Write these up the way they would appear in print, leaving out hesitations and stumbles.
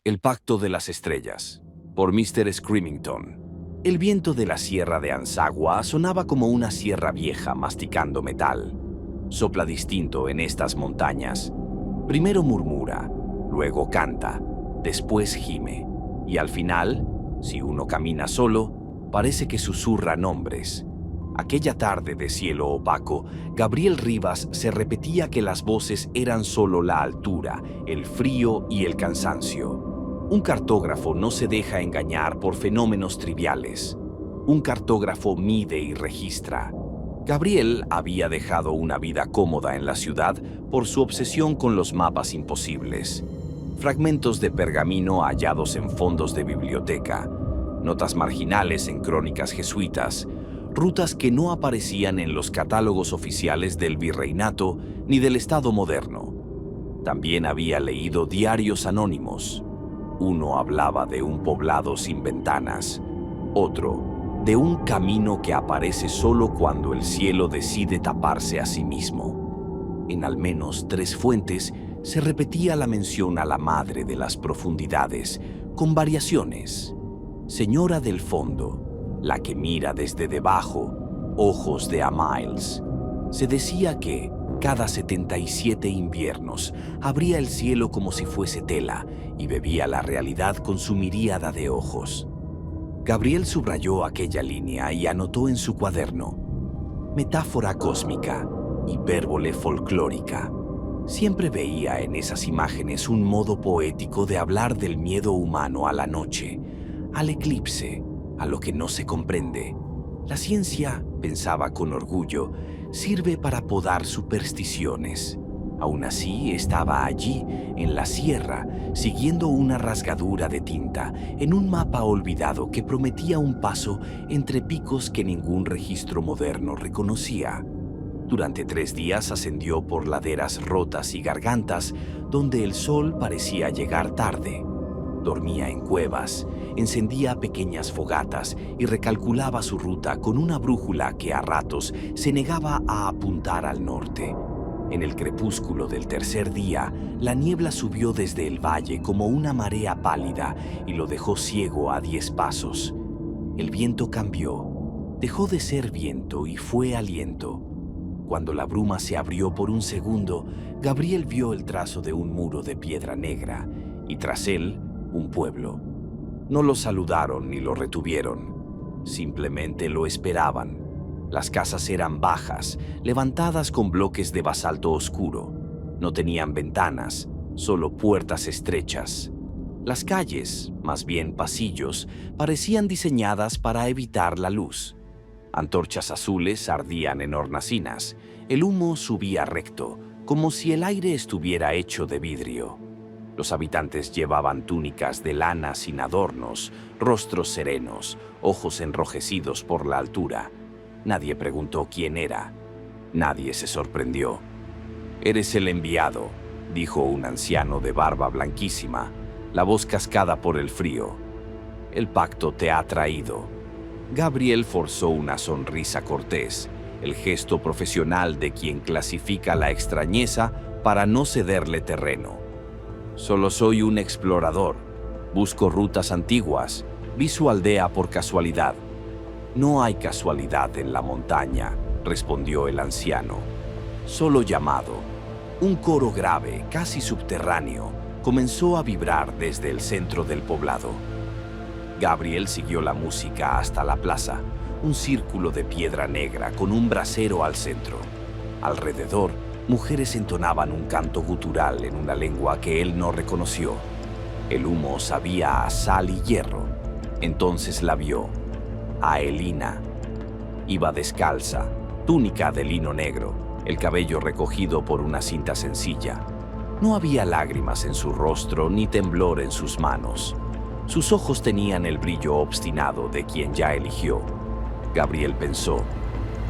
El Pacto de las Estrellas, por Mr. Screamington. El viento de la sierra de Ansagua sonaba como una sierra vieja masticando metal. Sopla distinto en estas montañas. Primero murmura, luego canta, después gime. Y al final, si uno camina solo, parece que susurra nombres. Aquella tarde de cielo opaco, Gabriel Rivas se repetía que las voces eran solo la altura, el frío y el cansancio. Un cartógrafo no se deja engañar por fenómenos triviales. Un cartógrafo mide y registra. Gabriel había dejado una vida cómoda en la ciudad por su obsesión con los mapas imposibles. Fragmentos de pergamino hallados en fondos de biblioteca, notas marginales en crónicas jesuitas, rutas que no aparecían en los catálogos oficiales del virreinato ni del Estado moderno. También había leído diarios anónimos. Uno hablaba de un poblado sin ventanas, otro de un camino que aparece solo cuando el cielo decide taparse a sí mismo. En al menos 3 fuentes se repetía la mención a la madre de las profundidades, con variaciones. Señora del fondo, la que mira desde debajo, ojos de a miles. Se decía que cada 77 inviernos abría el cielo como si fuese tela y bebía la realidad con su miríada de ojos. Gabriel subrayó aquella línea y anotó en su cuaderno: metáfora cósmica, hipérbole folclórica. Siempre veía en esas imágenes un modo poético de hablar del miedo humano a la noche, al eclipse, a lo que no se comprende. La ciencia, pensaba con orgullo, sirve para podar supersticiones. Aún así, estaba allí, en la sierra, siguiendo una rasgadura de tinta, en un mapa olvidado que prometía un paso entre picos que ningún registro moderno reconocía. Durante 3 días ascendió por laderas rotas y gargantas, donde el sol parecía llegar tarde. Dormía en cuevas, encendía pequeñas fogatas y recalculaba su ruta con una brújula que a ratos se negaba a apuntar al norte. En el crepúsculo del 3er día, la niebla subió desde el valle como una marea pálida y lo dejó ciego a 10 pasos. El viento cambió, dejó de ser viento y fue aliento. Cuando la bruma se abrió por un segundo, Gabriel vio el trazo de un muro de piedra negra y tras él, un pueblo. No lo saludaron ni lo retuvieron, simplemente lo esperaban. Las casas eran bajas, levantadas con bloques de basalto oscuro. No tenían ventanas, solo puertas estrechas. Las calles, más bien pasillos, parecían diseñadas para evitar la luz. Antorchas azules ardían en hornacinas. El humo subía recto, como si el aire estuviera hecho de vidrio. Los habitantes llevaban túnicas de lana sin adornos, rostros serenos, ojos enrojecidos por la altura. Nadie preguntó quién era. Nadie se sorprendió. «Eres el enviado», dijo un anciano de barba blanquísima, la voz cascada por el frío. «El pacto te ha traído». Gabriel forzó una sonrisa cortés, el gesto profesional de quien clasifica la extrañeza para no cederle terreno. «Solo soy un explorador. Busco rutas antiguas. Vi su aldea por casualidad». «No hay casualidad en la montaña», respondió el anciano. «Solo llamado». Un coro grave, casi subterráneo, comenzó a vibrar desde el centro del poblado. Gabriel siguió la música hasta la plaza, un círculo de piedra negra con un brasero al centro. Alrededor, mujeres entonaban un canto gutural en una lengua que él no reconoció. El humo sabía a sal y hierro. Entonces la vio. A Elina. Iba descalza, túnica de lino negro, el cabello recogido por una cinta sencilla. No había lágrimas en su rostro ni temblor en sus manos. Sus ojos tenían el brillo obstinado de quien ya eligió. Gabriel pensó: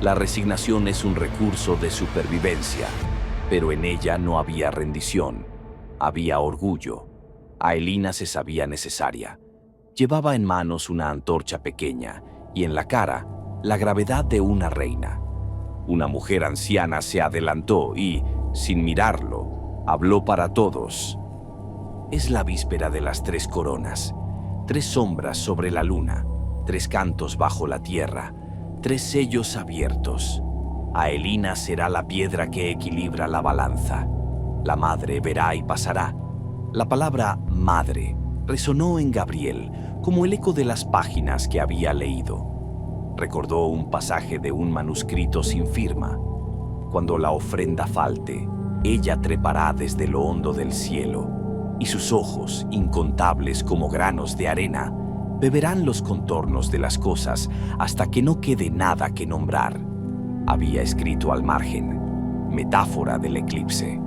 la resignación es un recurso de supervivencia, pero en ella no había rendición, había orgullo. A Elina se sabía necesaria. Llevaba en manos una antorcha pequeña y en la cara la gravedad de una reina. Una mujer anciana se adelantó y, sin mirarlo, habló para todos. Es la víspera de las 3 coronas, 3 sombras sobre la luna, 3 cantos bajo la tierra, 3 sellos abiertos. Aelina será la piedra que equilibra la balanza. La madre verá y pasará. La palabra madre resonó en Gabriel como el eco de las páginas que había leído. Recordó un pasaje de un manuscrito sin firma. Cuando la ofrenda falte, ella trepará desde lo hondo del cielo, y sus ojos, incontables como granos de arena, beberán los contornos de las cosas hasta que no quede nada que nombrar. Había escrito al margen, metáfora del eclipse.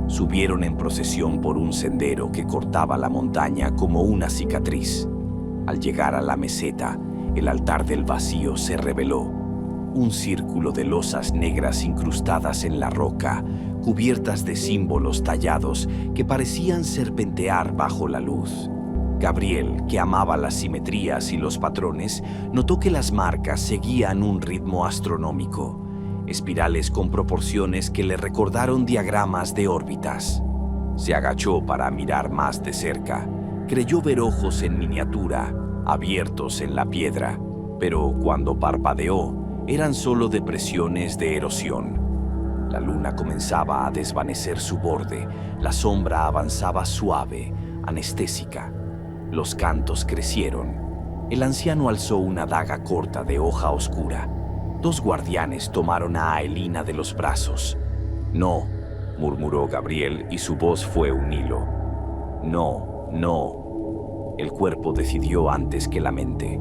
Subieron en procesión por un sendero que cortaba la montaña como una cicatriz. Al llegar a la meseta, el altar del vacío se reveló. Un círculo de losas negras incrustadas en la roca, cubiertas de símbolos tallados que parecían serpentear bajo la luz. Gabriel, que amaba las simetrías y los patrones, notó que las marcas seguían un ritmo astronómico, espirales con proporciones que le recordaron diagramas de órbitas. Se agachó para mirar más de cerca. Creyó ver ojos en miniatura, abiertos en la piedra, pero cuando parpadeó, eran solo depresiones de erosión. La luna comenzaba a desvanecer su borde, la sombra avanzaba suave, anestésica. Los cantos crecieron. El anciano alzó una daga corta de hoja oscura. 2 guardianes tomaron a Aelina de los brazos. «No», murmuró Gabriel y su voz fue un hilo. «No, no». El cuerpo decidió antes que la mente.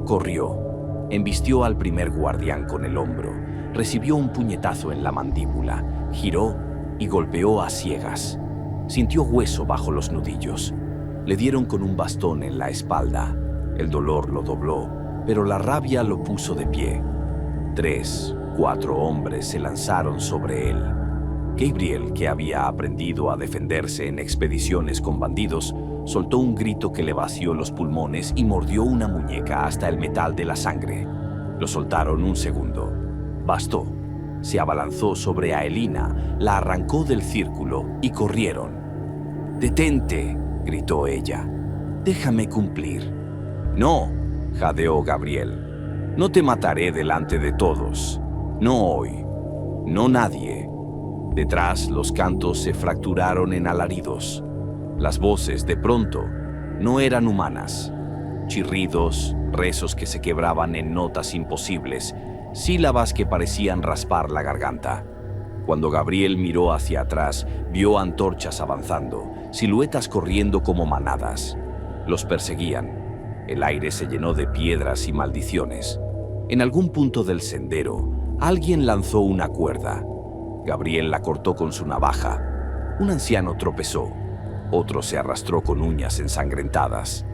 Corrió, embistió al primer guardián con el hombro, recibió un puñetazo en la mandíbula, giró y golpeó a ciegas. Sintió hueso bajo los nudillos. Le dieron con un bastón en la espalda. El dolor lo dobló, pero la rabia lo puso de pie. 3, 4 hombres se lanzaron sobre él. Gabriel, que había aprendido a defenderse en expediciones con bandidos, soltó un grito que le vació los pulmones y mordió una muñeca hasta el metal de la sangre. Lo soltaron un segundo. Bastó. Se abalanzó sobre Aelina, la arrancó del círculo y corrieron. «¡Detente!», gritó ella. «Déjame cumplir». «No», jadeó Gabriel. «No te mataré delante de todos. No hoy. No nadie». Detrás los cantos se fracturaron en alaridos. Las voces, de pronto, no eran humanas. Chirridos, rezos que se quebraban en notas imposibles, sílabas que parecían raspar la garganta. Cuando Gabriel miró hacia atrás, vio antorchas avanzando, siluetas corriendo como manadas. Los perseguían. El aire se llenó de piedras y maldiciones. En algún punto del sendero, alguien lanzó una cuerda. Gabriel la cortó con su navaja. Un anciano tropezó. Otro se arrastró con uñas ensangrentadas.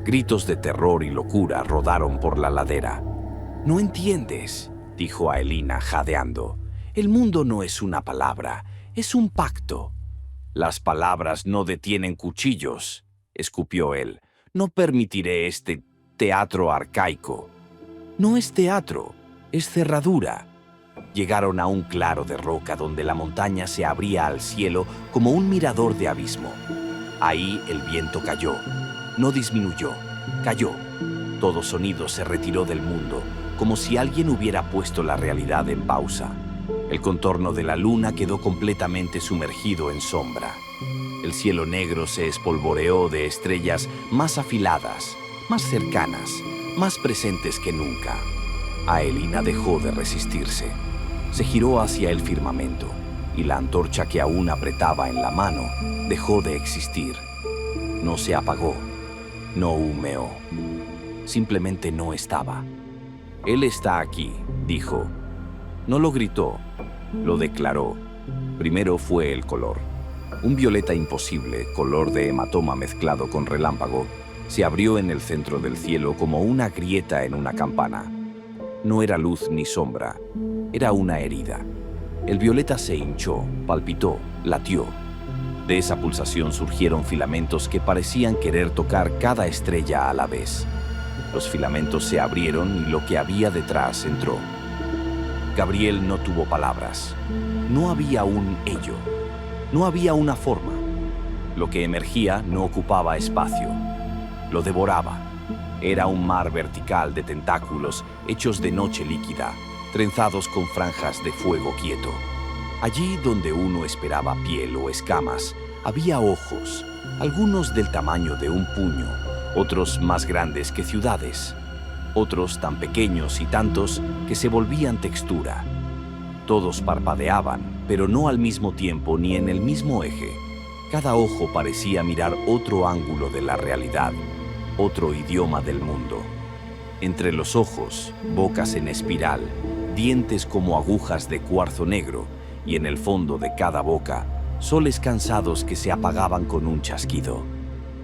Gritos de terror y locura rodaron por la ladera. «No entiendes», dijo Aelina, jadeando. «El mundo no es una palabra, es un pacto». «Las palabras no detienen cuchillos», escupió él. «No permitiré este teatro arcaico». «No es teatro, es cerradura». Llegaron a un claro de roca donde la montaña se abría al cielo como un mirador de abismo. Ahí el viento cayó. No disminuyó, cayó. Todo sonido se retiró del mundo, como si alguien hubiera puesto la realidad en pausa. El contorno de la luna quedó completamente sumergido en sombra. El cielo negro se espolvoreó de estrellas más afiladas, más cercanas, más presentes que nunca. Aelina dejó de resistirse. Se giró hacia el firmamento, y la antorcha que aún apretaba en la mano dejó de existir. No se apagó, no humeó. Simplemente no estaba. «Él está aquí», dijo. No lo gritó, lo declaró. Primero fue el color. Un violeta imposible, color de hematoma mezclado con relámpago, se abrió en el centro del cielo como una grieta en una campana. No era luz ni sombra, era una herida. El violeta se hinchó, palpitó, latió. De esa pulsación surgieron filamentos que parecían querer tocar cada estrella a la vez. Los filamentos se abrieron y lo que había detrás entró. Gabriel no tuvo palabras. No había un ello. No había una forma. Lo que emergía no ocupaba espacio. Lo devoraba. Era un mar vertical de tentáculos hechos de noche líquida, trenzados con franjas de fuego quieto. Allí donde uno esperaba piel o escamas, había ojos, algunos del tamaño de un puño, otros más grandes que ciudades, otros tan pequeños y tantos que se volvían textura. Todos parpadeaban, pero no al mismo tiempo ni en el mismo eje. Cada ojo parecía mirar otro ángulo de la realidad, otro idioma del mundo. Entre los ojos, bocas en espiral, dientes como agujas de cuarzo negro, y en el fondo de cada boca, soles cansados que se apagaban con un chasquido.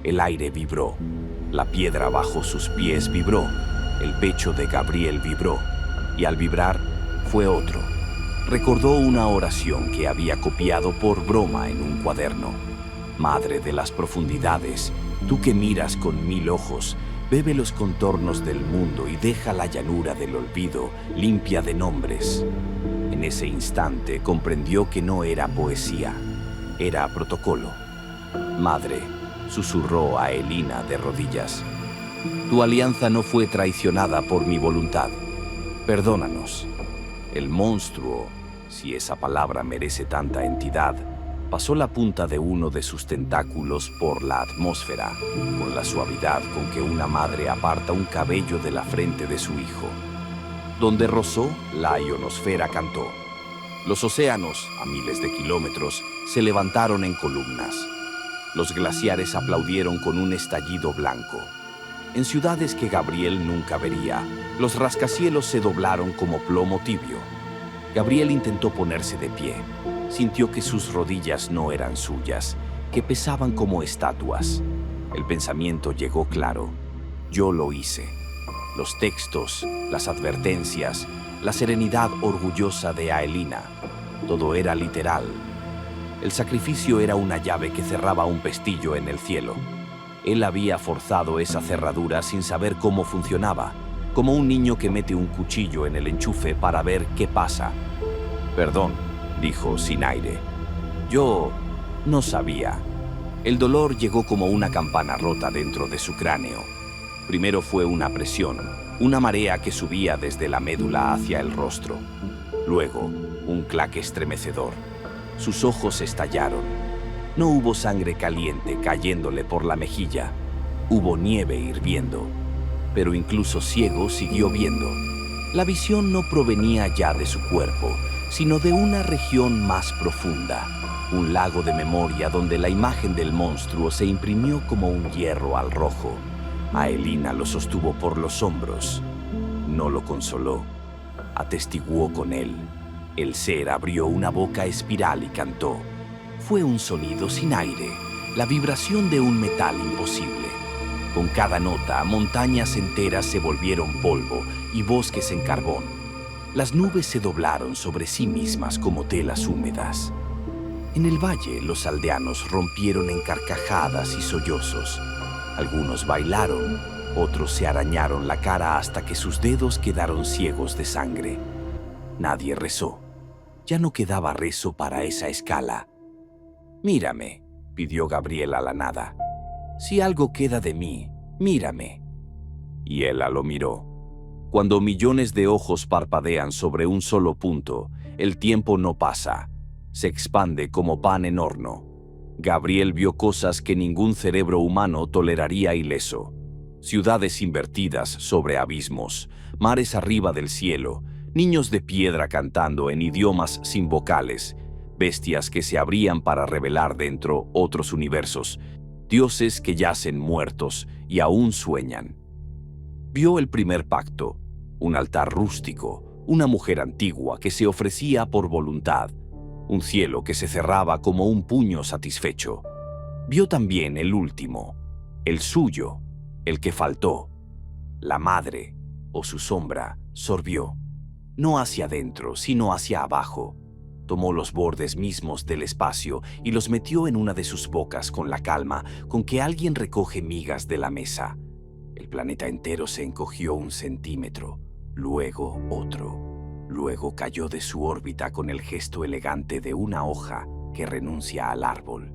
El aire vibró, la piedra bajo sus pies vibró, el pecho de Gabriel vibró, y al vibrar fue otro. Recordó una oración que había copiado por broma en un cuaderno. Madre de las profundidades, tú que miras con 1000 ojos, bebe los contornos del mundo y deja la llanura del olvido limpia de nombres. En ese instante comprendió que no era poesía, era protocolo. Madre, susurró a Elina de rodillas, tu alianza no fue traicionada por mi voluntad. Perdónanos. El monstruo, si esa palabra merece tanta entidad, pasó la punta de uno de sus tentáculos por la atmósfera, con la suavidad con que una madre aparta un cabello de la frente de su hijo. Donde rozó, la ionosfera cantó. Los océanos, a miles de kilómetros, se levantaron en columnas. Los glaciares aplaudieron con un estallido blanco. En ciudades que Gabriel nunca vería, los rascacielos se doblaron como plomo tibio. Gabriel intentó ponerse de pie. Sintió que sus rodillas no eran suyas, que pesaban como estatuas. El pensamiento llegó claro. Yo lo hice. Los textos, las advertencias, la serenidad orgullosa de Aelina. Todo era literal. El sacrificio era una llave que cerraba un pestillo en el cielo. Él había forzado esa cerradura sin saber cómo funcionaba, como un niño que mete un cuchillo en el enchufe para ver qué pasa. Perdón, dijo sin aire. Yo no sabía. El dolor llegó como una campana rota dentro de su cráneo. Primero fue una presión, una marea que subía desde la médula hacia el rostro. Luego, un clac estremecedor. Sus ojos estallaron. No hubo sangre caliente cayéndole por la mejilla. Hubo nieve hirviendo. Pero incluso ciego siguió viendo. La visión no provenía ya de su cuerpo, sino de una región más profunda. Un lago de memoria donde la imagen del monstruo se imprimió como un hierro al rojo. Aelina lo sostuvo por los hombros. No lo consoló. Atestiguó con él. El ser abrió una boca espiral y cantó. Fue un sonido sin aire, la vibración de un metal imposible. Con cada nota, montañas enteras se volvieron polvo y bosques en carbón. Las nubes se doblaron sobre sí mismas como telas húmedas. En el valle, los aldeanos rompieron en carcajadas y sollozos. Algunos bailaron, otros se arañaron la cara hasta que sus dedos quedaron ciegos de sangre. Nadie rezó. Ya no quedaba rezo para esa escala. Mírame, pidió Gabriel a la nada. Si algo queda de mí, mírame. Y Ela lo miró. Cuando millones de ojos parpadean sobre un solo punto, el tiempo no pasa. Se expande como pan en horno. Gabriel vio cosas que ningún cerebro humano toleraría ileso. Ciudades invertidas sobre abismos, mares arriba del cielo, niños de piedra cantando en idiomas sin vocales, bestias que se abrían para revelar dentro otros universos, dioses que yacen muertos y aún sueñan. Vio el primer pacto, un altar rústico, una mujer antigua que se ofrecía por voluntad, un cielo que se cerraba como un puño satisfecho. Vio también el último, el suyo, el que faltó. La madre, o su sombra, sorbió, no hacia adentro, sino hacia abajo. Tomó los bordes mismos del espacio y los metió en una de sus bocas con la calma con que alguien recoge migas de la mesa. El planeta entero se encogió 1 centímetro, luego otro. Luego cayó de su órbita con el gesto elegante de una hoja que renuncia al árbol.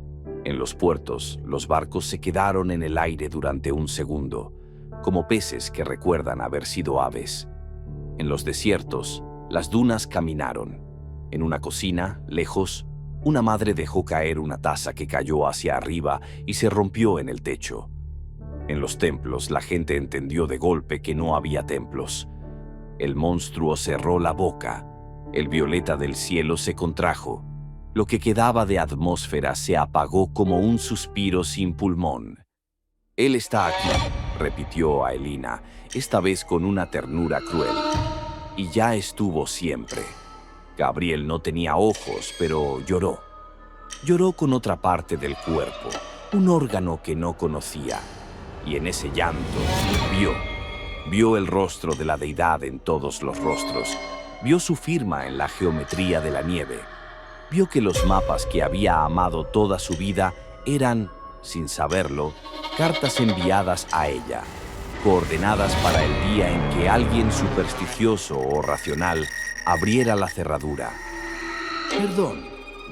En los puertos, los barcos se quedaron en el aire durante un segundo, como peces que recuerdan haber sido aves. En los desiertos, las dunas caminaron. En una cocina, lejos, una madre dejó caer una taza que cayó hacia arriba y se rompió en el techo. En los templos, la gente entendió de golpe que no había templos. El monstruo cerró la boca. El violeta del cielo se contrajo. Lo que quedaba de atmósfera se apagó como un suspiro sin pulmón. «Él está aquí», repitió Aelina, esta vez con una ternura cruel. «Y ya estuvo siempre». Gabriel no tenía ojos, pero lloró. Lloró con otra parte del cuerpo, un órgano que no conocía. Y en ese llanto vio el rostro de la deidad en todos los rostros. Vio su firma en la geometría de la nieve. Vio que los mapas que había amado toda su vida eran, sin saberlo, cartas enviadas a ella, coordenadas para el día en que alguien supersticioso o racional abriera la cerradura. «Perdón»,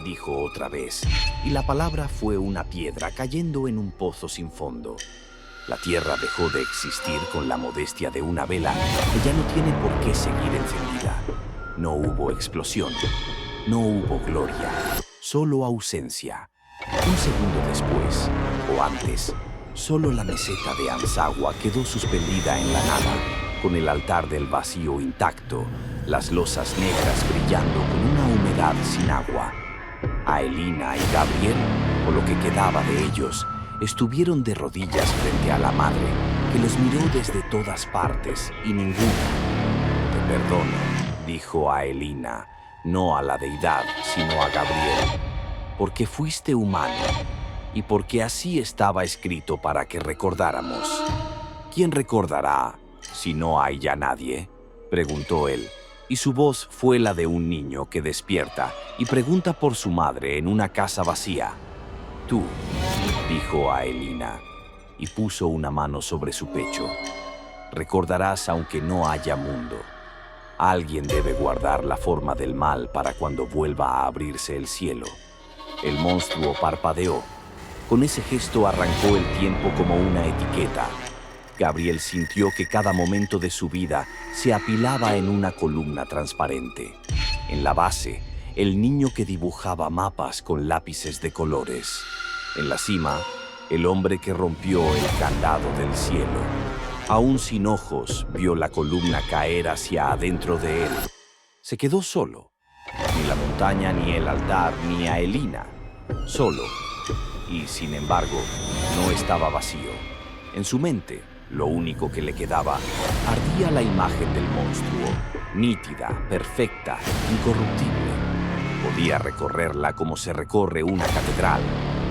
dijo otra vez, y la palabra fue una piedra cayendo en un pozo sin fondo. La tierra dejó de existir con la modestia de una vela que ya no tiene por qué seguir encendida. No hubo explosión, no hubo gloria, solo ausencia. Un segundo después, o antes, solo la meseta de Ansagua quedó suspendida en la nada, con el altar del vacío intacto, las losas negras brillando con una humedad sin agua. Aelina y Gabriel, o lo que quedaba de ellos, estuvieron de rodillas frente a la madre, que los miró desde todas partes y ninguna. «Te perdono», dijo Aelina, no a la deidad, sino a Gabriel, «porque fuiste humano y porque así estaba escrito para que recordáramos». «¿Quién recordará si no hay ya nadie?», preguntó él, y su voz fue la de un niño que despierta y pregunta por su madre en una casa vacía. «Tú», dijo Aelina, y puso una mano sobre su pecho. «Recordarás aunque no haya mundo. Alguien debe guardar la forma del mal para cuando vuelva a abrirse el cielo». El monstruo parpadeó. Con ese gesto arrancó el tiempo como una etiqueta. Gabriel sintió que cada momento de su vida se apilaba en una columna transparente. En la base, el niño que dibujaba mapas con lápices de colores. En la cima, el hombre que rompió el candado del cielo. Aún sin ojos, vio la columna caer hacia adentro de él. Se quedó solo. Ni la montaña, ni el altar, ni Aelina. Solo. Y, sin embargo, no estaba vacío. En su mente, lo único que le quedaba, ardía la imagen del monstruo, nítida, perfecta, incorruptible. Podía recorrerla como se recorre una catedral,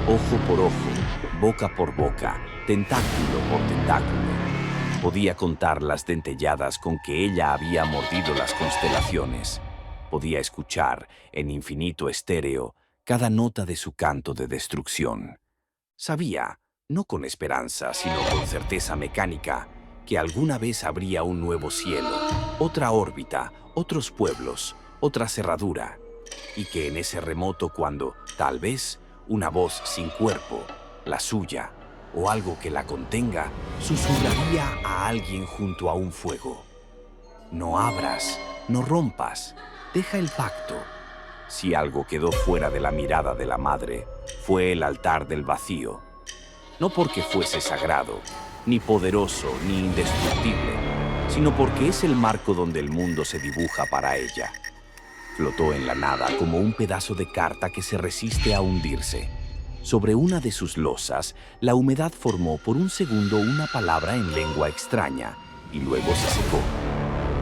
ojo por ojo, boca por boca, tentáculo por tentáculo. Podía contar las dentelladas con que ella había mordido las constelaciones. Podía escuchar, en infinito estéreo, cada nota de su canto de destrucción. Sabía, no con esperanza, sino con certeza mecánica, que alguna vez habría un nuevo cielo, otra órbita, otros pueblos, otra cerradura, y que en ese remoto cuando, tal vez, una voz sin cuerpo, la suya, o algo que la contenga, susurraría a alguien junto a un fuego. «No abras, no rompas, deja el pacto». Si algo quedó fuera de la mirada de la madre, fue el altar del vacío. No porque fuese sagrado, ni poderoso, ni indestructible, sino porque es el marco donde el mundo se dibuja para ella. Flotó en la nada como un pedazo de carta que se resiste a hundirse. Sobre una de sus losas, la humedad formó por un segundo una palabra en lengua extraña, y luego se secó.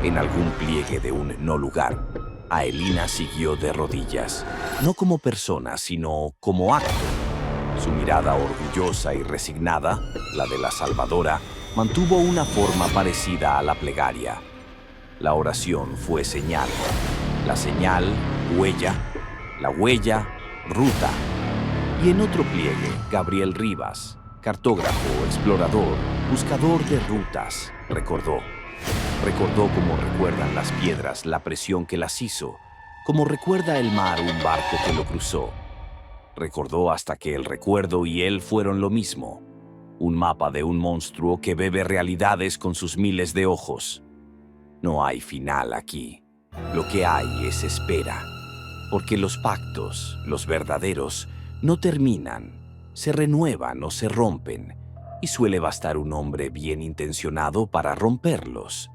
En algún pliegue de un no lugar, Aelina siguió de rodillas, no como persona, sino como acto. Su mirada orgullosa y resignada, la de la salvadora, mantuvo una forma parecida a la plegaria. La oración fue señal. La señal, huella. La huella, ruta. Y en otro pliegue, Gabriel Rivas, cartógrafo, explorador, buscador de rutas, recordó. Recordó como recuerdan las piedras la presión que las hizo, como recuerda el mar un barco que lo cruzó. Recordó hasta que el recuerdo y él fueron lo mismo. Un mapa de un monstruo que bebe realidades con sus miles de ojos. No hay final aquí. Lo que hay es espera. Porque los pactos, los verdaderos, no terminan, se renuevan o se rompen, y suele bastar un hombre bien intencionado para romperlos.